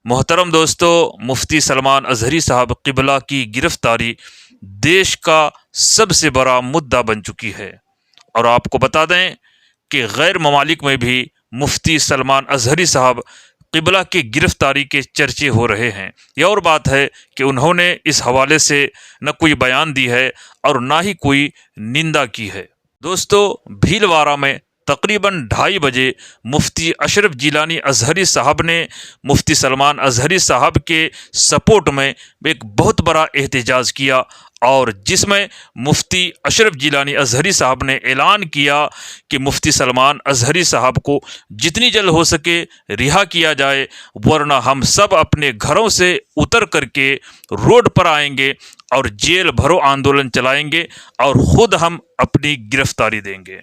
मोहतरम दोस्तों, मुफ्ती सलमान अजहरी साहब क़िबला की गिरफ्तारी देश का सबसे बड़ा मुद्दा बन चुकी है। और आपको बता दें कि गैर ममालिक में भी मुफ्ती सलमान अजहरी साहब क़िबला की गिरफ्तारी के चर्चे हो रहे हैं। यह और बात है कि उन्होंने इस हवाले से न कोई बयान दी है और ना ही कोई निंदा की है। दोस्तों, भीलवाड़ा में तकरीबन 2:30 बजे मुफ्ती अशरफ जिलानी अजहरी साहब ने मुफ्ती सलमान अजहरी साहब के सपोर्ट में एक बहुत बड़ा एहतजाज किया और जिसमें मुफ्ती अशरफ जिलानी अजहरी साहब ने ऐलान किया कि मुफ्ती सलमान अजहरी साहब को जितनी जल्द हो सके रिहा किया जाए, वरना हम सब अपने घरों से उतर करके रोड पर आएंगे और जेल भरो आंदोलन चलाएंगे और ख़ुद हम अपनी गिरफ्तारी देंगे।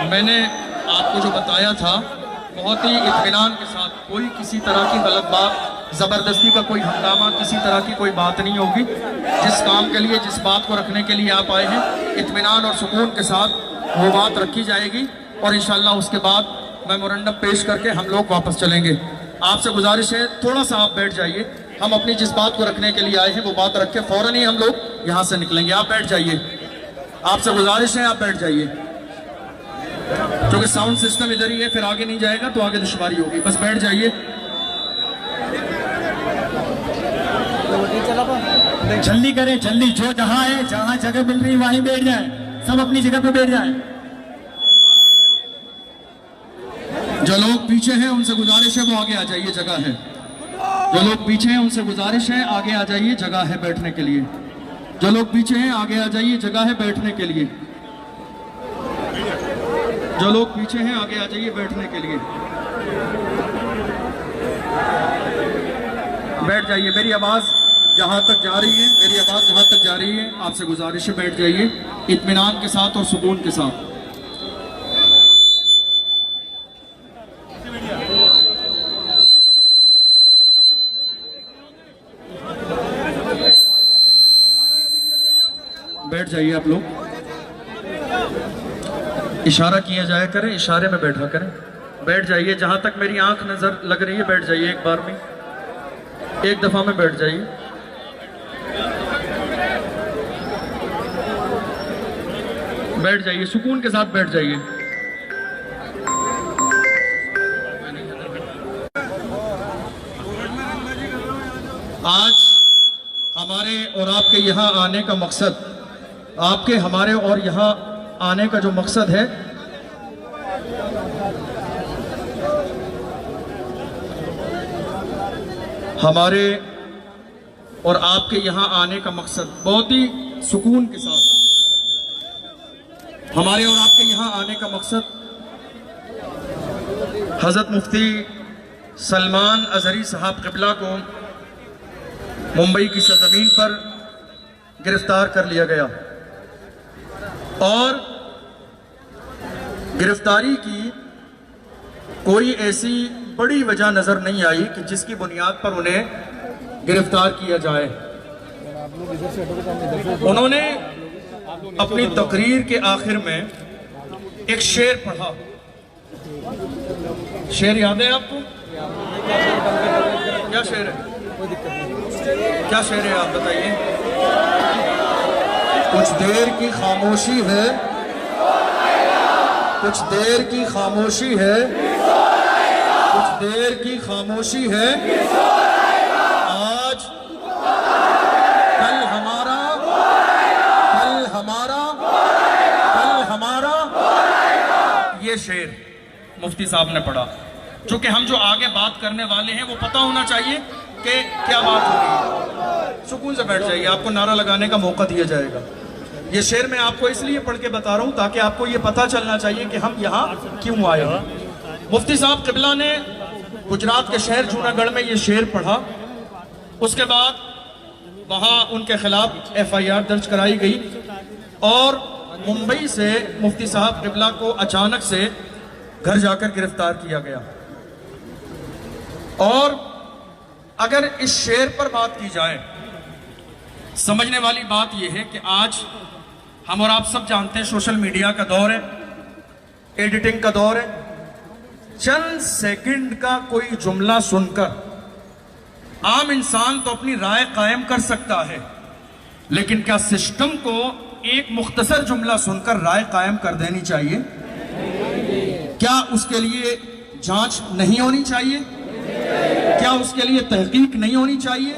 मैंने आपको जो बताया था बहुत ही इत्मीनान के साथ, कोई किसी तरह की गलत बात, ज़बरदस्ती का कोई हंगामा, किसी तरह की कोई बात नहीं होगी। जिस काम के लिए, जिस बात को रखने के लिए आप आए हैं, इत्मीनान और सुकून के साथ वो बात रखी जाएगी और इंशाअल्लाह उसके बाद मेमोरेंडम पेश करके हम लोग वापस चलेंगे। आपसे गुजारिश है थोड़ा सा आप बैठ जाइए। हम अपनी जिस बात को रखने के लिए आए हैं वो बात रख के फ़ौरन ही हम लोग यहाँ से निकलेंगे। आप बैठ जाइए, आपसे गुजारिश है आप बैठ जाइए, क्योंकि साउंड सिस्टम इधर ही है, फिर आगे नहीं जाएगा तो आगे दुश्वारी होगी। बस बैठ जाइए। जल्दी करें, जल्दी, जो जहां है, जहां जगह मिल रही वहीं बैठ जाए, सब अपनी जगह पे बैठ जाए। जो लोग पीछे हैं उनसे गुजारिश है वो आगे आ जाइए, जगह है। जो लोग पीछे हैं उनसे गुजारिश है आगे आ जाइए, जगह है बैठने के लिए। जो लोग पीछे हैं आगे आ जाइए, जगह है बैठने के लिए। जो लोग पीछे हैं आगे आ जाइए बैठने के लिए। बैठ जाइए। मेरी आवाज़ जहाँ तक जा रही है, मेरी आवाज़ जहाँ तक जा रही है, आपसे गुजारिश है बैठ जाइए इत्मीनान के साथ और सुकून के साथ। बैठ जाइए आप लोग। इशारा किया जाया करें, इशारे में बैठा करें। बैठ जाइए, जहां तक मेरी आंख नजर लग रही है बैठ जाइए। एक बार में, एक दफा में बैठ जाइए। बैठ जाइए, सुकून के साथ बैठ जाइए। आज हमारे और आपके यहाँ आने का मकसद, आपके हमारे और यहाँ आने का जो मकसद है, हमारे और आपके यहाँ आने का मकसद बहुत ही सुकून के साथ, हमारे और आपके यहाँ आने का मकसद हज़रत मुफ्ती सलमान अजहरी साहब क़िबला को मुंबई की सरज़मीन पर गिरफ्तार कर लिया गया और गिरफ्तारी की कोई ऐसी बड़ी वजह नजर नहीं आई कि जिसकी बुनियाद पर उन्हें गिरफ्तार किया जाए। उन्होंने अपनी तकरीर के आखिर में एक शेर पढ़ा। शेर याद है आपको? क्या शेर है? क्या शेर है आप बताइए। कुछ देर की खामोशी है, कुछ देर की खामोशी है, कुछ देर की खामोशी है, आज कल हमारा, कल हमारा, कल हमारा। ये शेर मुफ्ती साहब ने पढ़ा। चूंकि हम जो आगे बात करने वाले हैं वो पता होना चाहिए कि क्या बात हो रही है। सुकून से बैठ जाइए, आपको नारा लगाने का मौका दिया जाएगा। ये शेर मैं आपको इसलिए पढ़ के बता रहा हूँ ताकि आपको ये पता चलना चाहिए कि हम यहाँ क्यों आए हैं। मुफ्ती साहब क़िबला ने गुजरात के शहर जूनागढ़ में ये शेर पढ़ा। उसके बाद वहाँ उनके खिलाफ FIR दर्ज कराई गई और मुंबई से मुफ्ती साहब क़िबला को अचानक से घर जाकर गिरफ्तार किया गया। और अगर इस शेर पर बात की जाए, समझने वाली बात यह है कि आज हम और आप सब जानते हैं सोशल मीडिया का दौर है, एडिटिंग का दौर है। चंद सेकंड का कोई जुमला सुनकर आम इंसान तो अपनी राय कायम कर सकता है, लेकिन क्या सिस्टम को एक मुख्तसर जुमला सुनकर राय कायम कर देनी चाहिए? क्या उसके लिए जांच नहीं होनी चाहिए? क्या उसके लिए तहकीक नहीं होनी चाहिए?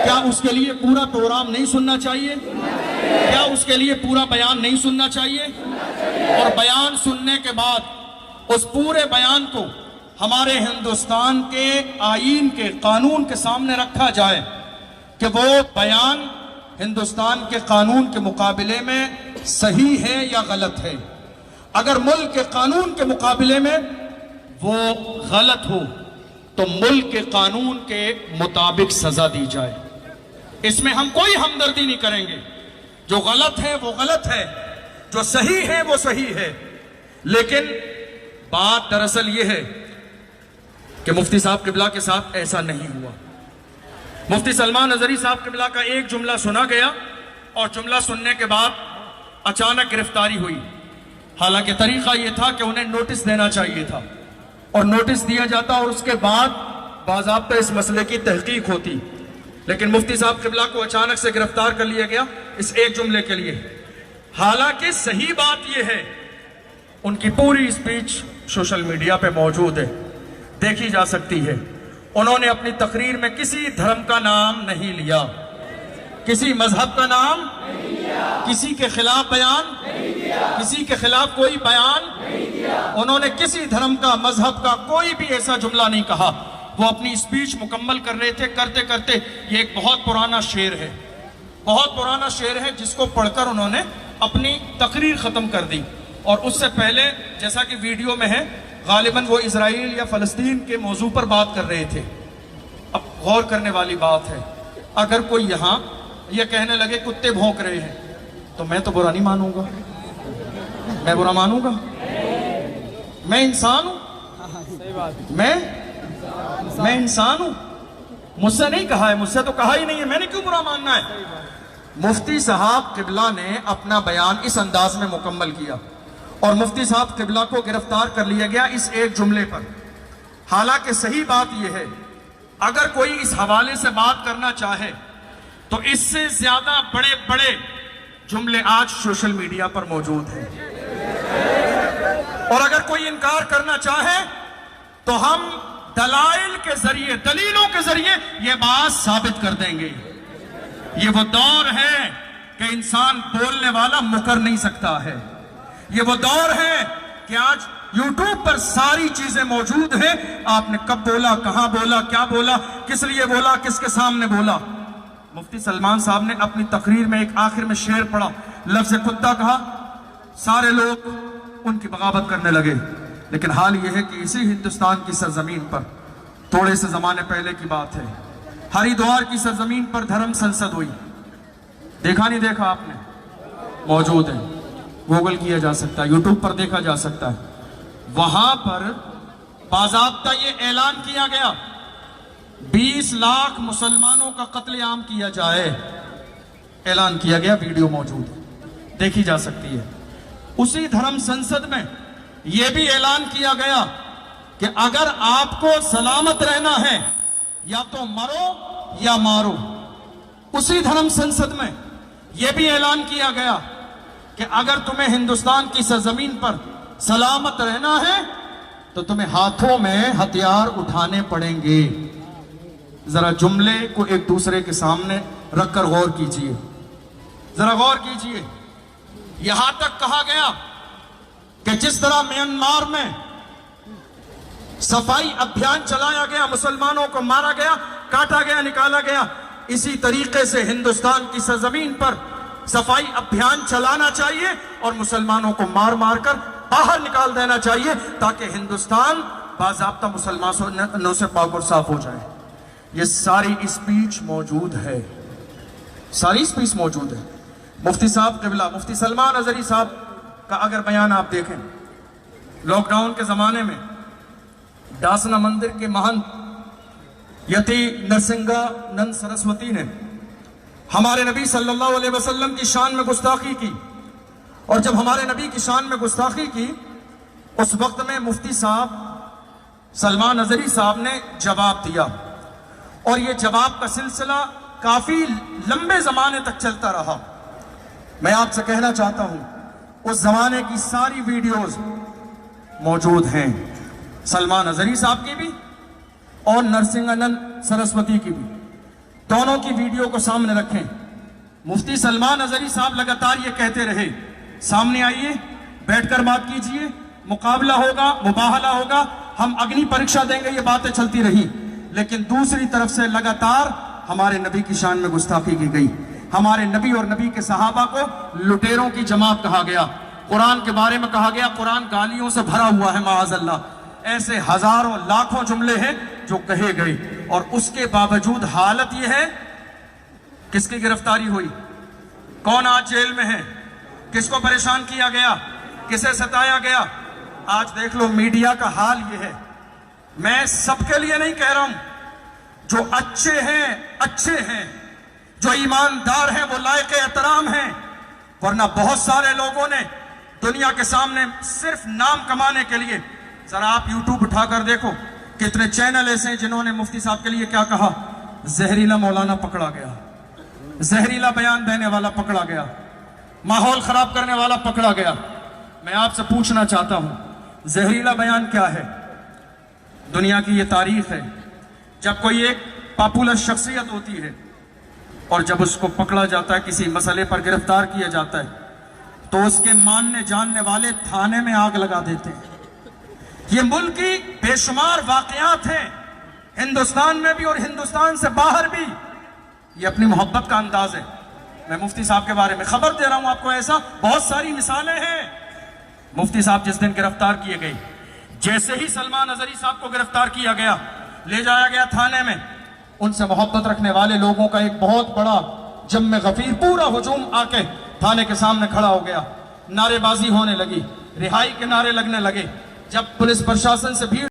क्या उसके लिए पूरा प्रोग्राम नहीं सुनना चाहिए? क्या उसके लिए पूरा बयान नहीं सुनना चाहिए? और बयान सुनने के बाद उस पूरे बयान को हमारे हिंदुस्तान के आईन के कानून के सामने रखा जाए कि वो बयान हिंदुस्तान के कानून के मुकाबले में सही है या गलत है। अगर मुल्क के कानून के मुकाबले में वो गलत हो तो मुल्क के कानून के मुताबिक सजा दी जाए। इसमें हम कोई हमदर्दी नहीं करेंगे। जो गलत है वो गलत है, जो सही है वो सही है। लेकिन बात दरअसल ये है कि मुफ्ती साहब क़िबला के साथ ऐसा नहीं हुआ। मुफ्ती सलमान अज़हरी साहब क़िबला का एक जुमला सुना गया और जुमला सुनने के बाद अचानक गिरफ्तारी हुई। हालांकि तरीका यह था कि उन्हें नोटिस देना चाहिए था और नोटिस दिया जाता और उसके बाद बाज़ाब्ता इस मसले की तहकीक होती। लेकिन मुफ्ती साहब क़िबला को अचानक से गिरफ्तार कर लिया गया इस एक जुमले के लिए। हालांकि सही बात यह है, उनकी पूरी स्पीच सोशल मीडिया पे मौजूद है, देखी जा सकती है। उन्होंने अपनी तकरीर में किसी धर्म का नाम नहीं लिया, किसी मजहब का नाम नहीं लिया, किसी के खिलाफ बयान नहीं दिया, किसी के खिलाफ कोई बयान नहीं दिया। उन्होंने किसी धर्म का, मजहब का कोई भी ऐसा जुमला नहीं कहा। वो अपनी स्पीच मुकम्मल कर रहे थे, करते करते ये एक बहुत पुराना शेर है, बहुत पुराना शेर है जिसको पढ़कर उन्होंने अपनी तकरीर खत्म कर दी। और उससे पहले जैसा कि वीडियो में है, गालिबन वो इजराइल या फलस्तीन के मौजू पर बात कर रहे थे। अब गौर करने वाली बात है, अगर कोई यहाँ ये कहने लगे कुत्ते भौंक रहे हैं तो मैं तो बुरा नहीं मानूंगा, मैं बुरा मानूंगा? मैं इंसान हूं, मैं इंसान हूं। मुझसे नहीं कहा है, मुझसे तो कहा ही नहीं है, मैंने क्यों बुरा मानना है? मुफ्ती साहब क़िबला ने अपना बयान इस अंदाज में मुकम्मल किया और मुफ्ती साहब क़िबला को गिरफ्तार कर लिया गया इस एक जुमले पर। हालांकि सही बात यह है, अगर कोई इस हवाले से बात करना चाहे तो इससे ज्यादा बड़े बड़े जुमले आज सोशल मीडिया पर मौजूद हैं। और अगर कोई इनकार करना चाहे तो हम दलाइल के जरिए, दलीलों के जरिए यह बात साबित कर देंगे। ये वो दौर है कि इंसान बोलने वाला मुकर नहीं सकता है। ये वो दौर है कि आज YouTube पर सारी चीजें मौजूद हैं। आपने कब बोला, कहां बोला, क्या बोला, किस लिए बोला, किसके सामने बोला। मुफ्ती सलमान साहब ने अपनी तकरीर में एक आखिर में शेर पढ़ा, लफ्ज़ कुत्ता कहा, सारे लोग उनकी बगावत करने लगे। लेकिन हाल यह है कि इसी हिंदुस्तान की सरजमीन पर, थोड़े से जमाने पहले की बात है, हरिद्वार की सरजमीन पर धर्म संसद हुई। देखा नहीं देखा आपने? मौजूद है, गूगल किया जा सकता है, यूट्यूब पर देखा जा सकता है। वहां पर बाज़ाब्ता ये ऐलान किया गया 20 लाख मुसलमानों का कत्लेआम किया जाए, ऐलान किया गया, वीडियो मौजूद है, देखी जा सकती है। उसी धर्म संसद में यह भी ऐलान किया गया कि अगर आपको सलामत रहना है या तो मरो या मारो। उसी धर्म संसद में यह भी ऐलान किया गया कि अगर तुम्हें हिंदुस्तान की सरजमीन पर सलामत रहना है तो तुम्हें हाथों में हथियार उठाने पड़ेंगे। जरा जुमले को एक दूसरे के सामने रखकर गौर कीजिए, जरा गौर कीजिए। यहां तक कहा गया कि जिस तरह म्यांमार में सफाई अभियान चलाया गया, मुसलमानों को मारा गया, काटा गया, निकाला गया, इसी तरीके से हिंदुस्तान की सरजमीन पर सफाई अभियान चलाना चाहिए और मुसलमानों को मार मार कर बाहर निकाल देना चाहिए ताकि हिंदुस्तान बाज़ाब्ता मुसलमानों से पाक और साफ हो जाए। ये सारी स्पीच मौजूद है, सारी स्पीच मौजूद है। मुफ्ती साहब क़िबला मुफ्ती सलमान अज़हरी साहब का अगर बयान आप देखें, लॉकडाउन के ज़माने में डासना मंदिर के महंत यति नरसिंगानंद सरस्वती ने हमारे नबी सल्लल्लाहु अलैहि वसल्लम की शान में गुस्ताखी की, और जब हमारे नबी की शान में गुस्ताखी की उस वक्त में मुफ्ती साहब सलमान अज़हरी साहब ने जवाब दिया, और ये जवाब का सिलसिला काफी लंबे जमाने तक चलता रहा। मैं आपसे कहना चाहता हूं उस जमाने की सारी वीडियोस मौजूद हैं, सलमान अज़हरी साहब की भी और नरसिंगानंद सरस्वती की भी, दोनों की वीडियो को सामने रखें। मुफ्ती सलमान अज़हरी साहब लगातार ये कहते रहे, सामने आइए, बैठकर बात कीजिए, मुकाबला होगा, मुबाहला होगा, हम अग्नि परीक्षा देंगे, ये बातें चलती रही। लेकिन दूसरी तरफ से लगातार हमारे नबी की शान में गुस्ताखी की गई, हमारे नबी और नबी के सहाबा को लुटेरों की जमात कहा गया, कुरान के बारे में कहा गया कुरान गालियों से भरा हुआ है माअज़ल्लाह। ऐसे हजारों लाखों जुमले हैं जो कहे गए, और उसके बावजूद हालत यह है, किसकी गिरफ्तारी हुई, कौन आज जेल में है, किसको परेशान किया गया, किसे सताया गया। आज देख लो मीडिया का हाल यह है। मैं सबके लिए नहीं कह रहा हूं, जो अच्छे हैं, जो ईमानदार हैं, वो लायक एहतराम हैं, वरना बहुत सारे लोगों ने दुनिया के सामने सिर्फ नाम कमाने के लिए, जरा आप यूट्यूब उठाकर देखो कितने चैनल ऐसे हैं जिन्होंने मुफ्ती साहब के लिए क्या कहा, जहरीला मौलाना पकड़ा गया, जहरीला बयान देने वाला पकड़ा गया, माहौल खराब करने वाला पकड़ा गया। मैं आपसे पूछना चाहता हूं, जहरीला बयान क्या है? दुनिया की ये तारीख है, जब कोई एक पॉपुलर शख्सियत होती है और जब उसको पकड़ा जाता है, किसी मसले पर गिरफ्तार किया जाता है, तो उसके मानने जानने वाले थाने में आग लगा देते हैं। ये मुल्क की बेशुमार वाकयात हैं, हिंदुस्तान में भी और हिंदुस्तान से बाहर भी। ये अपनी मोहब्बत का अंदाज है। मैं मुफ्ती साहब के बारे में खबर दे रहा हूं आपको, ऐसा बहुत सारी मिसालें हैं। मुफ्ती साहब जिस दिन गिरफ्तार किए गए, जैसे ही सलमान अज़हरी साहब को गिरफ्तार किया गया, ले जाया गया थाने में, उनसे मोहब्बत रखने वाले लोगों का एक बहुत बड़ा जम्मे गफीर पूरा हुजूम आके थाने के सामने खड़ा हो गया, नारेबाजी होने लगी, रिहाई के नारे लगने लगे। जब पुलिस प्रशासन से भीड़